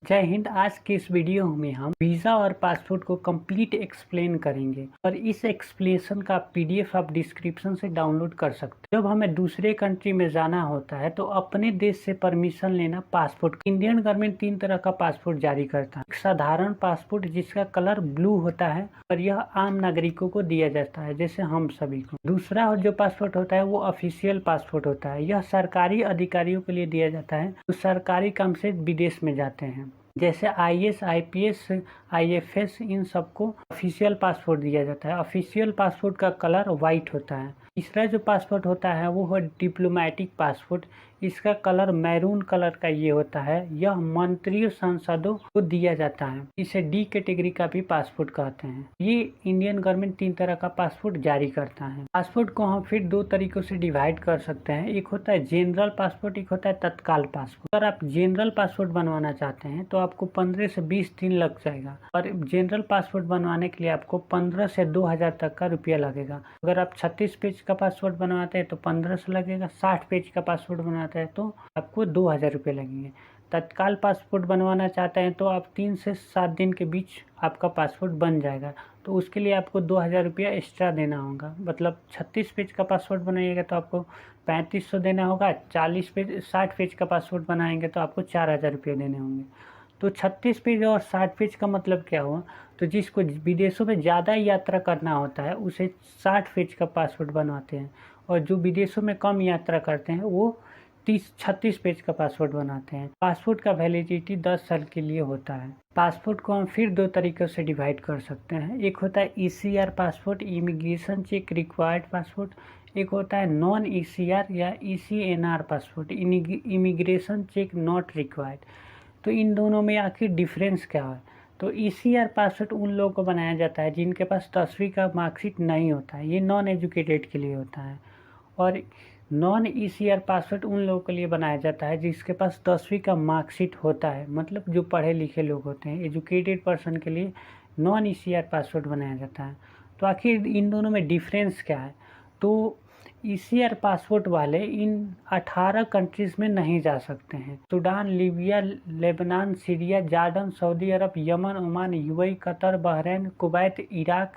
जय हिंद। आज के इस वीडियो में हम वीज़ा और पासपोर्ट को कंप्लीट एक्सप्लेन करेंगे और इस एक्सप्लेनेशन का पीडीएफ आप डिस्क्रिप्शन से डाउनलोड कर सकते हैं। जब हमें दूसरे कंट्री में जाना होता है तो अपने देश से परमिशन लेना पासपोर्ट। इंडियन गवर्नमेंट 3 तरह का पासपोर्ट जारी करता है। एक साधारण पासपोर्ट जिसका कलर ब्लू होता है और यह आम नागरिकों को दिया जाता है, जैसे हम सभी को। दूसरा जो पासपोर्ट होता है वो ऑफिशियल पासपोर्ट होता है। यह सरकारी अधिकारियों के लिए दिया जाता है जो सरकारी काम से विदेश में जाते हैं, जैसे आईएएस, आईपीएस, आईएफएस, इन सबको ऑफिशियल पासपोर्ट दिया जाता है। ऑफिशियल पासपोर्ट का कलर वाइट होता है। तीसरा जो पासपोर्ट होता है वो है डिप्लोमेटिक पासपोर्ट। इसका कलर मैरून कलर का ये होता है। यह मंत्रियों सांसदों को दिया जाता है। इसे डी कैटेगरी का भी पासपोर्ट कहते हैं। ये इंडियन गवर्नमेंट 3 तरह का पासपोर्ट जारी करता है। पासपोर्ट को हम फिर 2 तरीकों से डिवाइड कर सकते हैं। एक होता है जनरल पासपोर्ट, एक होता है तत्काल पासपोर्ट। अगर आप जनरल पासपोर्ट बनवाना चाहते हैं तो आपको 15 से 20 दिन लग जाएगा और जनरल पासपोर्ट बनवाने के लिए आपको 15 से 2000 तक का रुपया लगेगा। अगर आप 36 पेज का पासपोर्ट बनवाते हैं तो 1500 लगेगा। 60 पेज का पासपोर्ट बनाते हैं तो आपको 2000 रुपये लगेंगे। तत्काल पासपोर्ट बनवाना चाहते हैं तो आप 3 से 7 दिन के बीच आपका पासपोर्ट बन जाएगा, तो उसके लिए आपको 2000 रुपया एक्स्ट्रा देना होगा। मतलब 36 पेज का पासपोर्ट बनाइएगा तो आपको 3500 देना होगा। 60 पेज का पासपोर्ट बनाएंगे तो आपको 4000 रुपये देने होंगे। तो 36 पेज और 60 पेज का मतलब क्या हुआ? तो जिसको विदेशों में ज़्यादा यात्रा करना होता है उसे 60 पेज का पासपोर्ट बनवाते हैं, और जो विदेशों में कम यात्रा करते हैं वो 36 पेज का पासपोर्ट बनाते हैं। पासपोर्ट का वैलिडिटी 10 साल के लिए होता है। पासपोर्ट को हम फिर 2 तरीक़ों से डिवाइड कर सकते हैं। एक होता है ECR passport, immigration check required passport. एक होता है नॉन ईसीआर या ECNR passport, immigration check not required. तो इन दोनों में आखिर डिफरेंस क्या है? तो ईसीआर पासपोर्ट उन लोगों को बनाया जाता है जिनके पास 10वीं का मार्कशीट नहीं होता है। ये नॉन एजुकेटेड के लिए होता है। और नॉन ईसीआर पासपोर्ट उन लोगों के लिए बनाया जाता है जिसके पास 10वीं का मार्कशीट होता है, मतलब जो पढ़े लिखे लोग होते हैं। एजुकेटेड पर्सन के लिए नॉन ईसीआर पासपोर्ट बनाया जाता है। तो आखिर इन दोनों में डिफरेंस क्या है? तो ईसीआर पासपोर्ट वाले इन 18 कंट्रीज़ में नहीं जा सकते हैं। Sudan, Libya, Lebanon, Syria, Jordan, Saudi Arab, Yemen, Oman, UAE, Qatar, Bahrain, Kuwait, Iraq,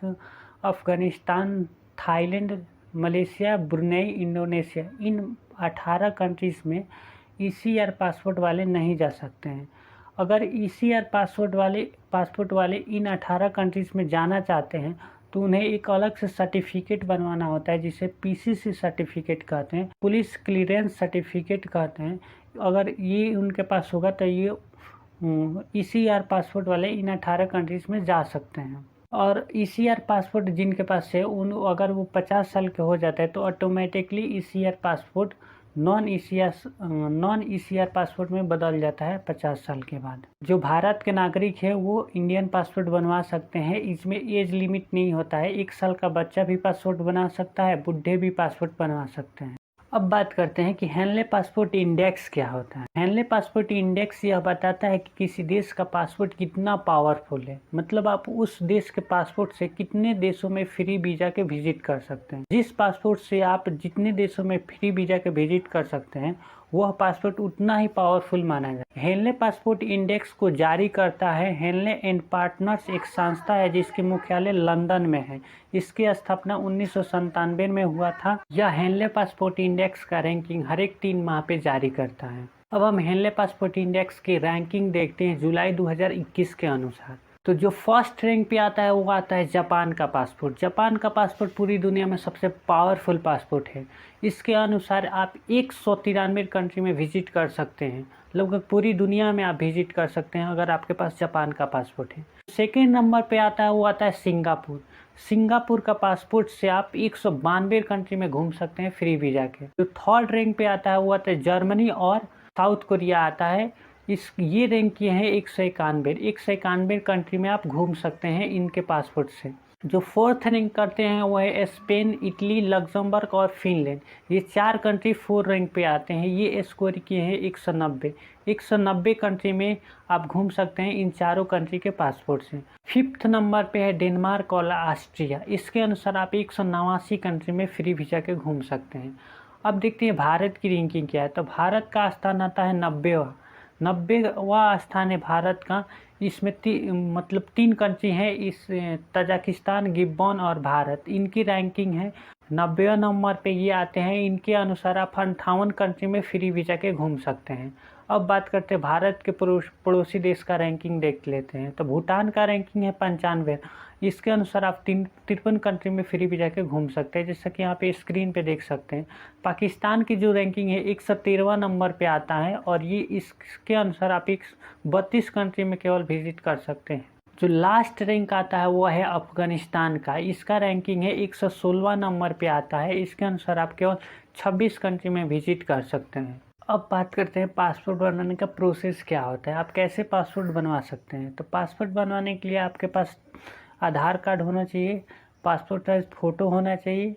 Afghanistan, Thailand, Malaysia, Brunei, Indonesia, इन 18 कंट्रीज़ में ईसीआर पासपोर्ट वाले नहीं जा सकते हैं। अगर ईसीआर पासपोर्ट वाले इन 18 कंट्रीज़ में जाना चाहते हैं तो उन्हें एक अलग से सर्टिफिकेट बनवाना होता है जिसे पीसीसी सर्टिफिकेट कहते हैं, पुलिस क्लियरेंस सर्टिफिकेट कहते हैं। अगर ये उनके पास होगा तो ये ईसीआर पासपोर्ट वाले इन 18 कंट्रीज़ में जा सकते हैं। और ईसीआर पासपोर्ट जिनके पास है अगर वो 50 साल के हो जाता है तो automatically ECR passport non ECR passport में बदल जाता है 50 साल के बाद। जो भारत के नागरिक है वो इंडियन पासपोर्ट बनवा सकते हैं। इसमें एज लिमिट नहीं होता है। 1 साल का बच्चा भी पासपोर्ट बना सकता है, बुढ़े भी पासपोर्ट बनवा सकते हैं। अब बात करते हैं कि हेनले पासपोर्ट इंडेक्स क्या होता है। हेनले पासपोर्ट इंडेक्स यह बताता है कि किसी देश का पासपोर्ट कितना पावरफुल है, मतलब आप उस देश के पासपोर्ट से कितने देशों में फ्री वीज़ा के विजिट कर सकते हैं। जिस पासपोर्ट से आप जितने देशों में फ्री वीज़ा के विजिट कर सकते हैं वह पासपोर्ट उतना ही पावरफुल माना जाता है। हेनले पासपोर्ट इंडेक्स को जारी करता है हेनले एंड पार्टनर्स, एक संस्था है जिसकी मुख्यालय लंदन में है। इसकी स्थापना 1997 में हुआ था। यह हेनले पासपोर्ट इंडेक्स का रैंकिंग हर एक 3 माह पे जारी करता है। अब हम हेनले पासपोर्ट इंडेक्स की रैंकिंग देखते हैं जुलाई 2021 के अनुसार। तो जो फर्स्ट रैंक पे आता है वो आता है जापान का पासपोर्ट। जापान का पासपोर्ट पूरी दुनिया में सबसे पावरफुल पासपोर्ट है। इसके अनुसार आप 193 कंट्री में विजिट कर सकते हैं। लगभग पूरी दुनिया में आप विजिट कर सकते हैं अगर आपके पास जापान का पासपोर्ट है। सेकेंड नंबर पे आता है वो आता है सिंगापुर। सिंगापुर का पासपोर्ट से आप 192 कंट्री में घूम सकते हैं फ्री वीज़ा के। जो थर्ड रैंक पे आता है वो आता है जर्मनी और साउथ कोरिया आता है। ये रैंक किए हैं 191 कंट्री में आप घूम सकते हैं इनके पासपोर्ट से। जो फोर्थ रैंक करते हैं वो है स्पेन, इटली, लग्जमबर्ग और फिनलैंड। ये 4 कंट्री 4 रैंक पे आते हैं। ये स्कोर किए हैं 190 कंट्री में आप घूम सकते हैं इन चारों कंट्री के पासपोर्ट से। फिफ्थ नंबर पे है डेनमार्क और ऑस्ट्रिया। इसके अनुसार आप 189 कंट्री में फ्री वीज़ा के घूम सकते हैं। अब देखते हैं भारत की रैंकिंग क्या है। तो भारत का स्थान आता है 90वां। 90वां स्थान है भारत का। इसमें मतलब 3 कंट्री हैं, इस तजाकिस्तान, गिब्बॉन और भारत, इनकी रैंकिंग है। 90वें नंबर पे ये आते हैं। इनके अनुसार आप 58 कंट्री में फ्री वीज़ा के घूम सकते हैं। अब बात करते हैं भारत के पड़ोसी देश का रैंकिंग देख लेते हैं। तो भूटान का रैंकिंग है 95। इसके अनुसार आप 53 कंट्री में फ्री वीज़ा के घूम सकते हैं, जैसा कि यहाँ पे स्क्रीन पे देख सकते हैं। पाकिस्तान की जो रैंकिंग है 113वां नंबर पे आता है, और ये इसके अनुसार आप 32 कंट्री में केवल विजिट कर सकते हैं। जो लास्ट रैंक आता है वो है अफगानिस्तान का। इसका रैंकिंग है 116वां नंबर पे आता है। इसके अनुसार आप केवल 26 कंट्री में विजिट कर सकते हैं। अब बात करते हैं पासपोर्ट बनाने का प्रोसेस क्या होता है, आप कैसे पासपोर्ट बनवा सकते हैं। तो पासपोर्ट बनवाने के लिए आपके पास आधार कार्ड होना चाहिए, पासपोर्ट साइज फ़ोटो होना चाहिए,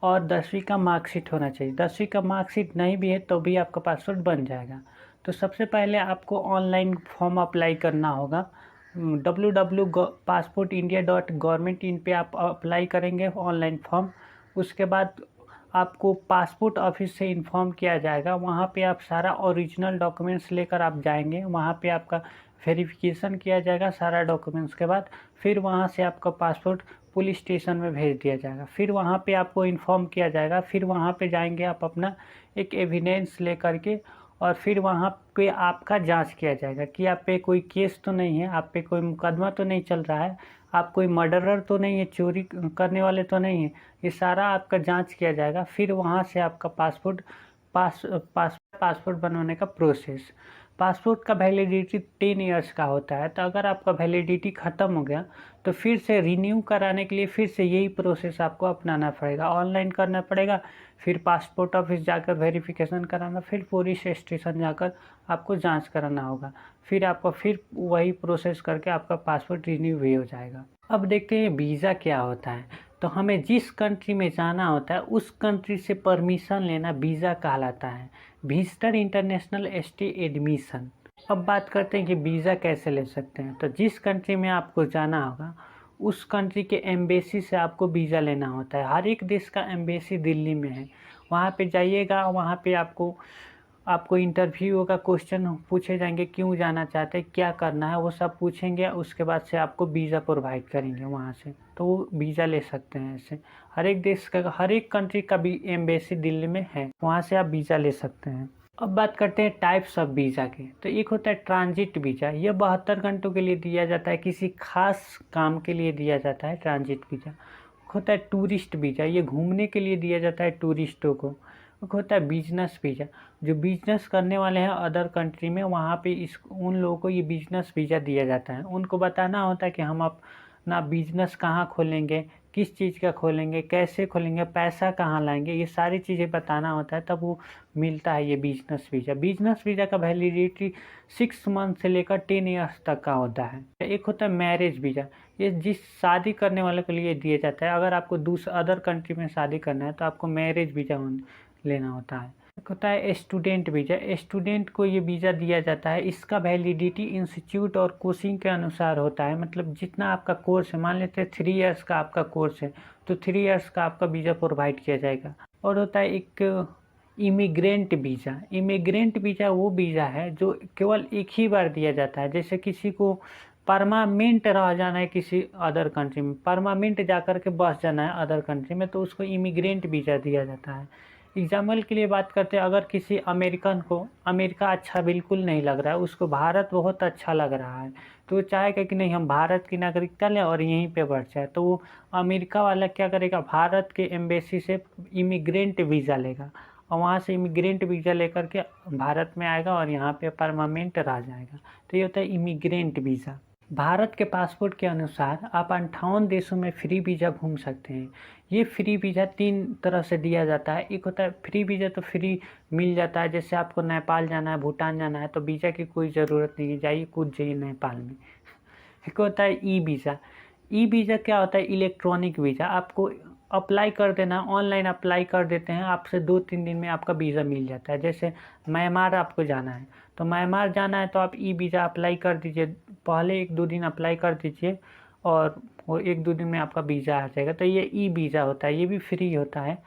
और 10वीं का मार्कशीट होना चाहिए। 10वीं का मार्कशीट नहीं भी है तो भी आपका पासपोर्ट बन जाएगा। तो सबसे पहले आपको ऑनलाइन फॉर्म अप्लाई करना होगा। www.passportindia.government.in पे आप अप्लाई करेंगे ऑनलाइन फॉर्म। उसके बाद आपको पासपोर्ट ऑफिस से इन्फॉर्म किया जाएगा। वहाँ पे आप सारा ओरिजिनल डॉक्यूमेंट्स लेकर आप जाएंगे। वहाँ पे आपका वेरिफिकेशन किया जाएगा सारा डॉक्यूमेंट्स के बाद। फिर वहाँ से आपका पासपोर्ट पुलिस स्टेशन में भेज दिया जाएगा। फिर वहाँ पे आपको इन्फॉर्म किया जाएगा। फिर वहाँ पे जाएंगे आप अपना एक एविडेंस ले करके, और फिर वहाँ पे आपका जांच किया जाएगा कि आप पे कोई केस तो नहीं है, आप पे कोई मुकदमा तो नहीं चल रहा है, आप कोई मर्डरर तो नहीं है, चोरी करने वाले तो नहीं है। ये सारा आपका जांच किया जाएगा। फिर वहाँ से आपका पासपोर्ट बनवाने का प्रोसेस। पासपोर्ट का वैलिडिटी 10 ईयर्स का होता है। तो अगर आपका वैलिडिटी ख़त्म हो गया तो फिर से रिन्यू कराने के लिए फिर से यही प्रोसेस आपको अपनाना पड़ेगा, ऑनलाइन करना पड़ेगा। फिर पासपोर्ट ऑफिस जाकर वेरिफिकेशन कराना, फिर पुलिस स्टेशन जाकर आपको जांच कराना होगा। फिर आपको फिर वही प्रोसेस करके आपका पासपोर्ट रिन्यू भी हो जाएगा। अब देखते हैं वीज़ा क्या होता है। तो हमें जिस कंट्री में जाना होता है उस कंट्री से परमिशन लेना वीज़ा कहलाता है, विजिटर इंटरनेशनल स्टे एडमिशन। अब बात करते हैं कि वीज़ा कैसे ले सकते हैं। तो जिस कंट्री में आपको जाना होगा उस कंट्री के एम्बेसी से आपको वीज़ा लेना होता है। हर एक देश का एम्बेसी दिल्ली में है। वहाँ पे जाइएगा, वहाँ पे आपको इंटरव्यू होगा, क्वेश्चन पूछे जाएंगे, क्यों जाना चाहते हैं, क्या करना है, वो सब पूछेंगे। उसके बाद से आपको वीज़ा प्रोवाइड करेंगे वहाँ से, तो वो वीज़ा ले सकते हैं। ऐसे हर एक देश का, हर एक कंट्री का भी एम्बेसी दिल्ली में है, वहाँ से आप वीज़ा ले सकते हैं। अब बात करते हैं टाइप्स ऑफ वीज़ा के। तो एक होता है ट्रांजिट वीज़ा, यह 72 घंटों के लिए दिया जाता है, किसी खास काम के लिए दिया जाता है ट्रांजिट वीज़ा। होता है टूरिस्ट वीज़ा, ये घूमने के लिए दिया जाता है टूरिस्टों को। होता है बिजनेस वीज़ा, जो बिजनेस करने वाले हैं अदर कंट्री में, वहाँ पे उन लोगों को ये बिजनेस वीज़ा दिया जाता है। उनको बताना होता है कि हम अपना बिजनेस कहाँ खोलेंगे, किस चीज़ का खोलेंगे, कैसे खोलेंगे, पैसा कहाँ लाएंगे, ये सारी चीज़ें बताना होता है, तब वो मिलता है ये बिजनेस वीज़ा। बिजनेस वीज़ा का वैलिडिटी 6 मंथ से लेकर 10 ईयर्स तक का होता है। एक होता है मैरिज वीज़ा, ये जिस शादी करने वाले के लिए दिया जाता है। अगर आपको अदर कंट्री में शादी करना है तो आपको मैरिज वीज़ा लेना होता है। एक होता है स्टूडेंट वीज़ा, स्टूडेंट को ये वीज़ा दिया जाता है। इसका वैलिडिटी इंस्टीट्यूट और कोचिंग के अनुसार होता है, मतलब जितना आपका कोर्स है, मान लेते हैं 3 ईयर्स का आपका कोर्स है तो 3 ईयर्स का आपका वीज़ा प्रोवाइड किया जाएगा। और होता है एक इमिग्रेंट वीज़ा। इमिग्रेंट वीज़ा वो वीज़ा है जो केवल एक ही बार दिया जाता है। जैसे किसी को परमानेंट रह जाना है किसी अदर कंट्री में, परमानेंट जा कर के बस जाना है अदर कंट्री में, तो उसको इमिग्रेंट वीज़ा दिया जाता है। एग्जाम्पल के लिए बात करते हैं, अगर किसी अमेरिकन को अमेरिका अच्छा बिल्कुल नहीं लग रहा है, उसको भारत बहुत अच्छा लग रहा है, तो वो चाहेगा कि नहीं हम भारत की नागरिकता लें और यहीं पे बढ़ जाए, तो वो अमेरिका वाला क्या करेगा, भारत के एम्बेसी से इमिग्रेंट वीज़ा लेगा और वहाँ से इमिग्रेंट वीज़ा लेकर के भारत में आएगा और यहाँ पे परमानेंट रह जाएगा। तो ये होता है इमिग्रेंट वीज़ा। भारत के पासपोर्ट के अनुसार आप 58 देशों में फ्री वीज़ा घूम सकते हैं। ये फ्री वीज़ा 3 तरह से दिया जाता है। एक होता है फ्री वीज़ा, तो फ्री मिल जाता है, जैसे आपको नेपाल जाना है, भूटान जाना है तो वीज़ा की कोई ज़रूरत नहीं है, जाइए कूद जाइए नेपाल में। एक होता है ई वीज़ा। ई वीज़ा क्या होता है, इलेक्ट्रॉनिक वीज़ा। आपको अप्लाई कर देना, ऑनलाइन अप्लाई कर देते हैं, आपसे 2-3 दिन में आपका वीज़ा मिल जाता है। जैसे म्यांमार आपको जाना है, तो म्यांमार जाना है तो आप ई वीज़ा अप्लाई कर दीजिए, पहले 1-2 दिन अप्लाई कर दीजिए और वो 1-2 दिन में आपका वीज़ा आ जाएगा। तो ये ई वीज़ा होता है, ये भी फ्री होता है।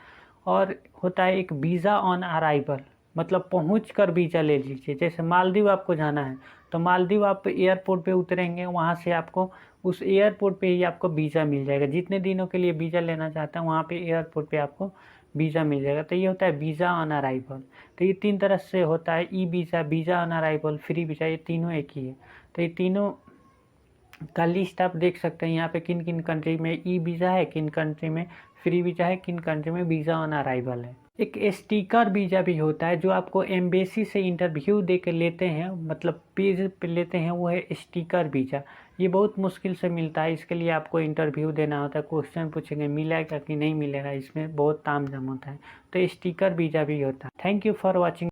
और होता है एक वीज़ा ऑन अराइवल, मतलब पहुँच कर वीज़ा ले लीजिए। जैसे मालदीव आपको जाना है, तो मालदीव आप एयरपोर्ट पे उतरेंगे, वहाँ से आपको उस एयरपोर्ट पे ही आपको वीज़ा मिल जाएगा। जितने दिनों के लिए वीज़ा लेना चाहते हैं, वहाँ पे एयरपोर्ट पे आपको वीज़ा मिल जाएगा। तो ये होता है वीज़ा ऑन अराइवल। तो ये 3 तरह से होता है, e visa, visa on arrival, free visa, ये तीनों एक ही है। तो ये तीनों का लिस्ट आप देख सकते हैं यहाँ पे किन किन कंट्री में ई वीज़ा है, किन कंट्री में फ्री वीज़ा है, किन कंट्री में वीज़ा ऑन अराइवल है। एक स्टिकर वीज़ा भी होता है जो आपको एम्बेसी से इंटरव्यू दे के लेते हैं, मतलब पेज पे लेते हैं, वो है स्टिकर वीज़ा। ये बहुत मुश्किल से मिलता है, इसके लिए आपको इंटरव्यू देना होता है, क्वेश्चन पूछेंगे मिलेगा कि नहीं मिलेगा, इसमें बहुत तामझाम होता है। तो स्टिकर वीज़ा भी होता है। Thank you for watching.